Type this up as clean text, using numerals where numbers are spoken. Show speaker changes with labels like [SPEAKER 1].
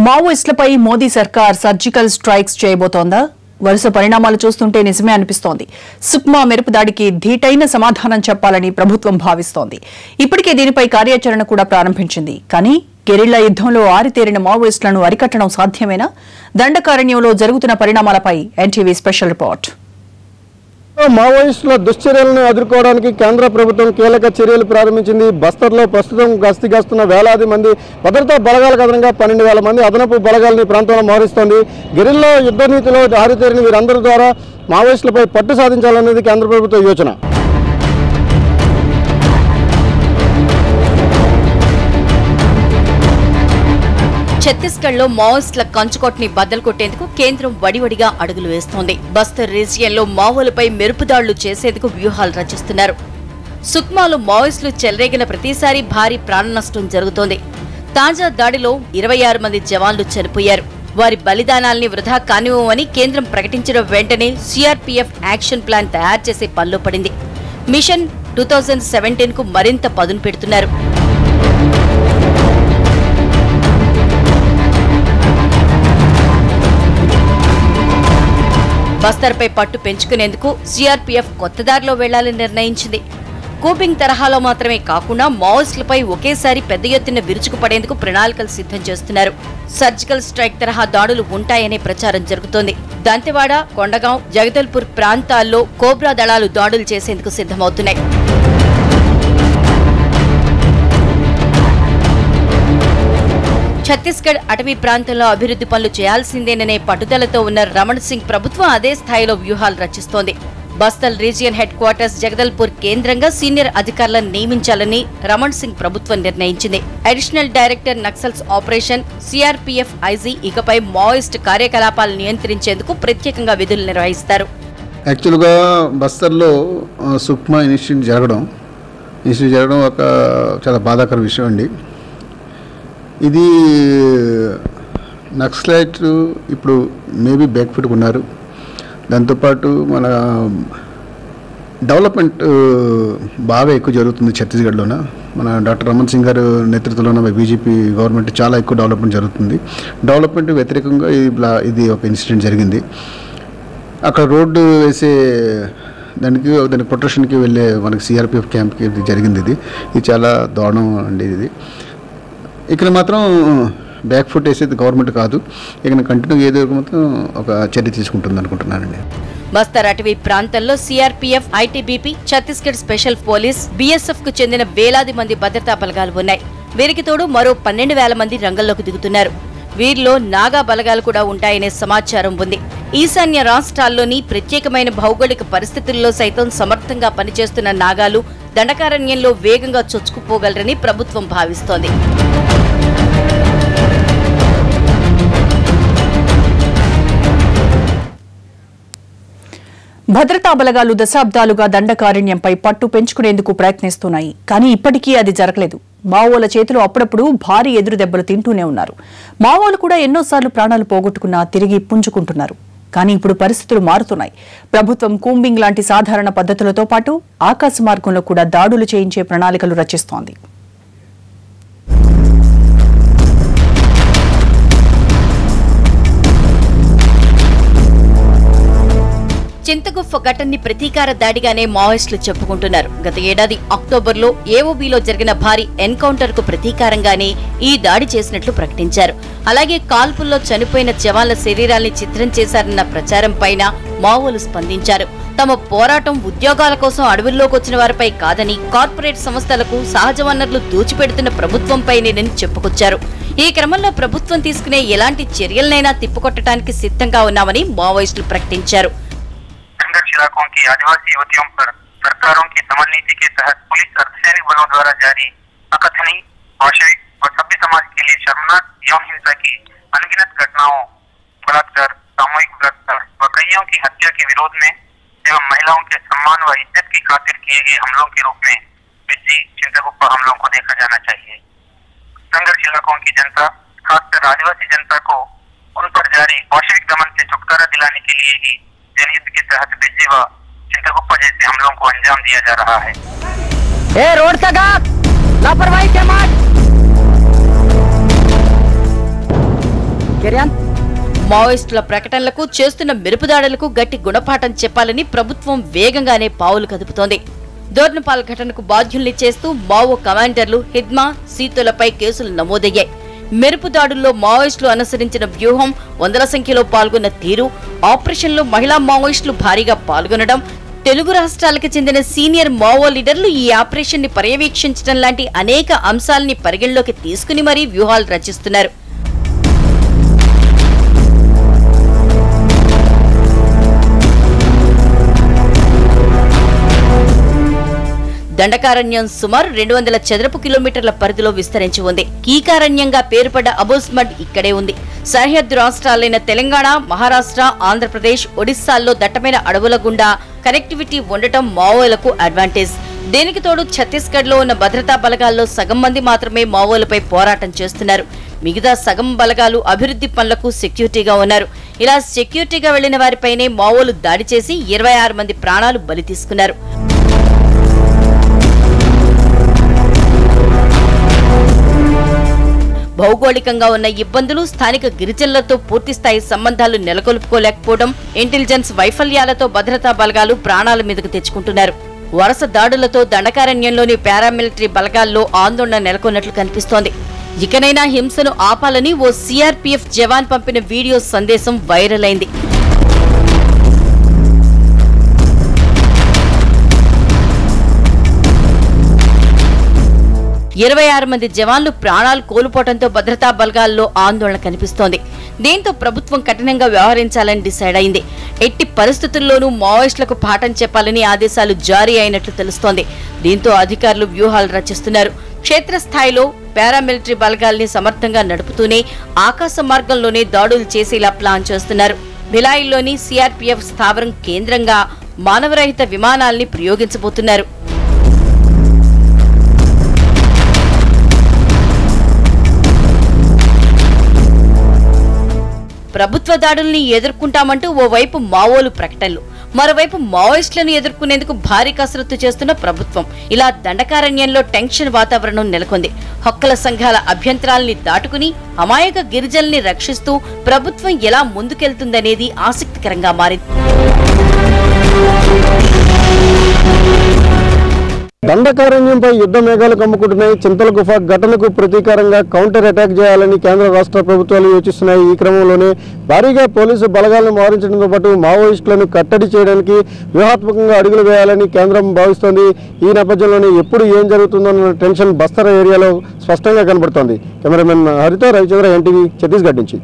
[SPEAKER 1] మావోయిస్టులపై మోదీ సర్కార్ surgical strikes చేయబోతోందా? వరుస పరిణామాలు చూస్తుంటే నిజమే అనిపిస్తోంది. సుక్మా మెరుపు దాడికి ధీటైన సమాధానం చెప్పాలని ప్రభుత్వం భావిస్తోంది. ఇప్పటికే దీనిపై కార్యాచరణ కూడా ప్రారంభించింది. కానీ గెరిల్లా యుద్ధంలో ఆరితేరిన మావోయిస్టులను అరికట్టడం సాధ్యమేనా? దండకారణ్యంలో జరుగుతున్న పరిణామాలపై ఎన్టీవీ స్పెషల్ రిపోర్ట్.
[SPEAKER 2] మావోయిస్టుల దుశ్చర్యలను ఎదుర్కోవడానికి కేంద్ర ప్రభుత్వం కీలక చర్యలు ప్రారంభించింది. బస్తర్లో ప్రస్తుతం గస్తీస్తున్న వేలాది మంది భద్రతా బలగాలకు అదనంగా 12,000 మంది అదనపు బలగాలని ప్రాంతంలో మోహరిస్తోంది. గెరిల్లా యుద్ధ నీతిలో ఆరితేరిన వీరందరి ద్వారా మావోయిస్టులపై పట్టు సాధించాలనేది కేంద్ర ప్రభుత్వ యోచన.
[SPEAKER 3] ఛత్తీస్గఢ్లో మావోయిస్టుల కంచుకోటని బద్దలు కొట్టేందుకు కేంద్రం వడివడిగా అడుగులు వేస్తోంది. బస్తర్ రీజియన్లో మావోలపై మెరుపుదాడులు చేసేందుకు వ్యూహాలు రచిస్తున్నారు. సుక్మాలో మావోయిస్టులు చెలరేగిన ప్రతిసారి భారీ ప్రాణ నష్టం జరుగుతోంది. తాజా దాడిలో 26 మంది జవాన్లు చనిపోయారు. వారి బలిదానాల్ని వృధా కానివ్వమని కేంద్రం ప్రకటించిన వెంటనే సిఆర్పీఎఫ్ యాక్షన్ ప్లాన్ తయారు చేసే పనిలో పడింది. మిషన్ 2017 కు మరింత పదును పెడుతున్నారు. బస్తర్పై పట్టు పెంచుకునేందుకు సిఆర్పీఎఫ్ కొత్త దారిలో వెళ్లాలని నిర్ణయించింది. కూపింగ్ తరహాలో మాత్రమే కాకుండా మావోయిస్టులపై ఒకేసారి పెద్ద ఎత్తున విరుచుకుపడేందుకు ప్రణాళికలు సిద్ధం చేస్తున్నారు. సర్జికల్ స్ట్రైక్ తరహా దాడులు ఉంటాయనే ప్రచారం జరుగుతోంది. దంతెవాడ, కొండగాం, జగదల్పూర్ ప్రాంతాల్లో కోబ్రా దళాలు దాడులు చేసేందుకు సిద్ధమవుతున్నాయి. ఛత్తీస్గఢ్ అటవీ ప్రాంతంలో అభివృద్ధి పనులు చేయాల్సిందేననే పట్టుదలతో ఉన్న రమణ్ సింగ్ ప్రభుత్వం అదే స్థాయిలో వ్యూహాలు రచిస్తోంది. బస్తల్ రీజియన్ హెడ్ క్వార్టర్స్ జగదల్పూర్ కేంద్రంగా సీనియర్ అధికారులను నియమించాలని రమణ్ సింగ్ ప్రభుత్వం నిర్ణయించింది. Additional director Naxals operation CRPF IG ఇకపై మావోయిస్ట్ కార్యకలాపాలు నియంత్రించేందుకు ప్రత్యేకంగా విధులు నిర్వహిస్తారు.
[SPEAKER 4] యాక్చువల్గా బస్తర్లో సుక్మా ఇన్సిడెంట్ జరగడం ఒక చాలా బాధాకర విషయం అండి. ఇది నక్సలైట్ ఇప్పుడు మేబీ బ్యాక్ ఫుట్ ఉన్నారు. దాంతోపాటు మన డెవలప్మెంట్ బాగా ఎక్కువ జరుగుతుంది ఛత్తీస్గఢ్లోన. మన డాక్టర్ రమణ్ సింగ్ గారు నేతృత్వంలో బీజేపీ గవర్నమెంట్ చాలా ఎక్కువ డెవలప్మెంట్ జరుగుతుంది. డెవలప్మెంట్ వ్యతిరేకంగా ఇది ఒక ఇన్సిడెంట్ జరిగింది. అక్కడ రోడ్డు వేసే దానికి ప్రొటెక్షన్కి వెళ్ళే మనకి సిఆర్పిఎఫ్ క్యాంప్కి ఇది జరిగింది. ఇది చాలా దారుణం అండి. ఇది ఇక్కడ మాత్రం బ్యాక్ ఫుట్ వేసేది గవర్నమెంట్ కాదు. ఇక్కడ కంటిన్యూ ఏదో మాత్రం ఒక చర్య తీసుకుంటుంది అనుకుంటున్నానండి.
[SPEAKER 3] బస్తర్ అటవీ ప్రాంతంలో CRPF, ITBP, Chhattisgarh special police, BSF కు చెందిన వేలాది మంది భద్రతా బలగాలు ఉన్నాయి. వీరికి తోడు మరో 12,000 మంది రంగంలోకి దిగుతున్నారు. వీరిలో నాగా బలగాలు కూడా ఉంటాయనే సమాచారం ఉంది. ఈశాన్య రాష్ట్రాల్లోని ప్రత్యేకమైన భౌగోళిక పరిస్థితుల్లో సైతం సమర్థంగా పనిచేస్తున్న నాగాలు దండకారణ్యంలో వేగంగా చొచ్చుకుపోగలరని ప్రభుత్వం భావిస్తోంది.
[SPEAKER 1] భద్రతా బలగాలు దశాబ్దాలుగా దండకారణ్యంపై పట్టు పెంచుకునేందుకు ప్రయత్నిస్తున్నాయి. కానీ ఇప్పటికీ అది జరగలేదు. మావోల చేతిలో అప్పుడప్పుడు భారీ ఎదురు దెబ్బలు తింటూనే ఉన్నారు. మావోలు కూడా ఎన్నోసార్లు ప్రాణాలు పోగొట్టుకున్నా తిరిగి పుంజుకుంటున్నారు. కానీ ఇప్పుడు పరిస్థితులు మారుతున్నాయి. ప్రభుత్వం కూంబింగ్ లాంటి సాధారణ పద్ధతులతో పాటు ఆకాశ మార్గంలో కూడా దాడులు చేయించే ప్రణాళికలు రచిస్తోంది.
[SPEAKER 3] చింతగుఫ ఘటనని ప్రతీకార దాడిగానే మావోయిస్టులు చెప్పుకుంటున్నారు. గత ఏడాది అక్టోబర్లో ఏఓబీలో జరిగిన భారీ ఎన్కౌంటర్ కు ప్రతీకారంగానే ఈ దాడి చేసినట్లు ప్రకటించారు. అలాగే కాల్పుల్లో చనిపోయిన జవాన్ల శరీరాల్ని చిత్రం చేశారన్న ప్రచారం పైన మావోలు స్పందించారు. తమ పోరాటం ఉద్యోగాల కోసం అడవుల్లోకి వచ్చిన వారిపై కాదని కార్పొరేట్ సంస్థలకు సహజ వనరులు దోచిపెడుతున్న ప్రభుత్వంపైనేనని చెప్పుకొచ్చారు. ఈ క్రమంలో ప్రభుత్వం తీసుకునే ఎలాంటి చర్యలనైనా తిప్పుకొట్టడానికి సిద్ధంగా ఉన్నామని మావోయిస్టులు ప్రకటించారు.
[SPEAKER 5] इलाकों की आदिवासी युवतियों पर सरकारों की दमन नीति के तहत पुलिस अर्धसैनिक बलों द्वारा जारी अकथनीय, वैश्विक और सभ्य समाज के लिए शर्मनाक यौन हिंसा की अनगिनत घटनाओं, बलात्कार, सामूहिक बलात्कार व कईयों की हत्या के विरोध में एवं महिलाओं के सम्मान व इज्जत की खातिर किए गए हमलों के रूप में बिज्जी चिंतागुप्पा हमलों को देखा जाना चाहिए. संघर्ष इलाकों की जनता, खासकर आदिवासी जनता को उन पर जारी वैश्विक दमन से छुटकारा दिलाने के लिए ही जनहित के तहत बिज्जी व चिंतागुप्पा जैसे हमलों को अंजाम दिया जा रहा है.
[SPEAKER 6] रोड सगा लापरवाही के मार
[SPEAKER 3] మావోయిస్టుల ప్రకటనలకు చేస్తున్న మెరుపుదాడులకు గట్టి గుణపాఠం చెప్పాలని ప్రభుత్వం వేగంగానే పావులు కదుపుతోంది. దోర్నపాల్ ఘటనకు బాధ్యుల్ని చేస్తూ మావో కమాండర్లు హిద్మా, సీతులపై కేసులు నమోదయ్యాయి. మెరుపు దాడుల్లో మావోయిస్టులు అనుసరించిన వ్యూహం, వందల సంఖ్యలో పాల్గొన్న తీరు, ఆపరేషన్లో మహిళా మావోయిస్టులు భారీగా పాల్గొనడం, తెలుగు రాష్ట్రాలకు చెందిన సీనియర్ మావో లీడర్లు ఈ ఆపరేషన్ ని పర్యవేక్షించడం లాంటి అనేక అంశాలని పరిగణలోకి తీసుకుని మరీ వ్యూహాలు రచిస్తున్నారు. దండకారణ్యం సుమారు 200 చదరపు కిలోమీటర్ల పరిధిలో విస్తరించి ఉంది. కీకారణ్యంగా పేరుపడ్డ అబోస్మడ్ ఇక్కడే ఉంది. సరిహద్దు రాష్ట్రాలైన తెలంగాణ, మహారాష్ట్ర, ఆంధ్రప్రదేశ్, ఒడిశాల్లో దట్టమైన అడవుల గుండా కనెక్టివిటీ ఉండటం మావోలకు అడ్వాంటేజ్. దీనికి తోడు ఛత్తీస్గఢ్ లో ఉన్న భద్రతా బలగాల్లో సగం మంది మాత్రమే మావోలపై పోరాటం చేస్తున్నారు. మిగతా సగం బలగాలు అభివృద్ధి పనులకు సెక్యూరిటీగా ఉన్నారు. ఇలా సెక్యూరిటీగా వెళ్లిన వారిపైనే మావోలు దాడి చేసి 26 మంది ప్రాణాలు బలి తీసుకున్నారు. భౌగోళికంగా ఉన్న ఇబ్బందులు, స్థానిక గిరిజనులతో పూర్తిస్థాయి సంబంధాలు నెలకొల్పుకోలేకపోవడం, ఇంటెలిజెన్స్ వైఫల్యాలతో భద్రతా బలగాలు ప్రాణాల మీదకు తెచ్చుకుంటున్నారు. వరుస దాడులతో దండకారణ్యంలోని పారామిలిటరీ బలగాల్లో ఆందోళన నెలకొన్నట్లు కనిపిస్తోంది. ఇకనైనా హింసను ఆపాలని ఓ సిఆర్పీఎఫ్ జవాన్ పంపిన వీడియో సందేశం వైరల్ అయింది. 26 మంది జవాన్లు ప్రాణాలు కోల్పోవడంతో భద్రతా బలగాల్లో ఆందోళన కనిపిస్తోంది. దీంతో ప్రభుత్వం కఠినంగా వ్యవహరించాలని డిసైడ్ అయింది. ఎట్టి పరిస్థితుల్లోనూ మావోయిస్టులకు పాఠం చెప్పాలని ఆదేశాలు జారీ అయినట్లు తెలుస్తోంది. దీంతో అధికారులు వ్యూహాలు రచిస్తున్నారు. క్షేత్రస్థాయిలో పారామిలిటరీ బలగాల్ని సమర్థంగా నడుపుతూనే ఆకాశ మార్గంలోనే దాడులు చేసేలా ప్లాన్ చేస్తున్నారు. భిలాయిలోని సిఆర్పీఎఫ్ స్థావరం కేంద్రంగా మానవరహిత విమానాల్ని ప్రయోగించబోతున్నారు. ప్రభుత్వ దాడుల్ని ఎదుర్కొంటామంటూ ఓవైపు మావోలు ప్రకటనలు, మరోవైపు మావోయిస్టులను ఎదుర్కొనేందుకు భారీ కసరత్తు చేస్తున్న ప్రభుత్వం. ఇలా దండకారణ్యంలో టెన్షన్ వాతావరణం నెలకొంది. హక్కుల సంఘాల అభ్యంతరాల్ని దాటుకుని అమాయక గిరిజనుల్ని రక్షిస్తూ ప్రభుత్వం ఎలా ముందుకెళ్తుందనేది ఆసక్తికరంగా మారింది.
[SPEAKER 2] దండకారణ్యంపై యుద్ధ మేఘాలు కమ్ముకుంటున్నాయి. చింతల గుఫ ఘటనకు ప్రతీకారంగా కౌంటర్ అటాక్ చేయాలని కేంద్ర రాష్ట్ర ప్రభుత్వాలు యోచిస్తున్నాయి. ఈ క్రమంలోనే భారీగా పోలీసు బలగాలను మోహరించడంతో పాటు మావోయిస్టులను కట్టడి చేయడానికి వ్యూహాత్మకంగా అడుగులు వేయాలని కేంద్రం భావిస్తోంది. ఈ నేపథ్యంలోనే ఎప్పుడు ఏం జరుగుతుందన్న టెన్షన్ బస్తర్ ఏరియాలో స్పష్టంగా కనబడుతోంది. కెమెరామెన్ హరితో రవిచంద్ర, ఎన్టీవీ, ఛత్తీస్గఢ్ నుంచి.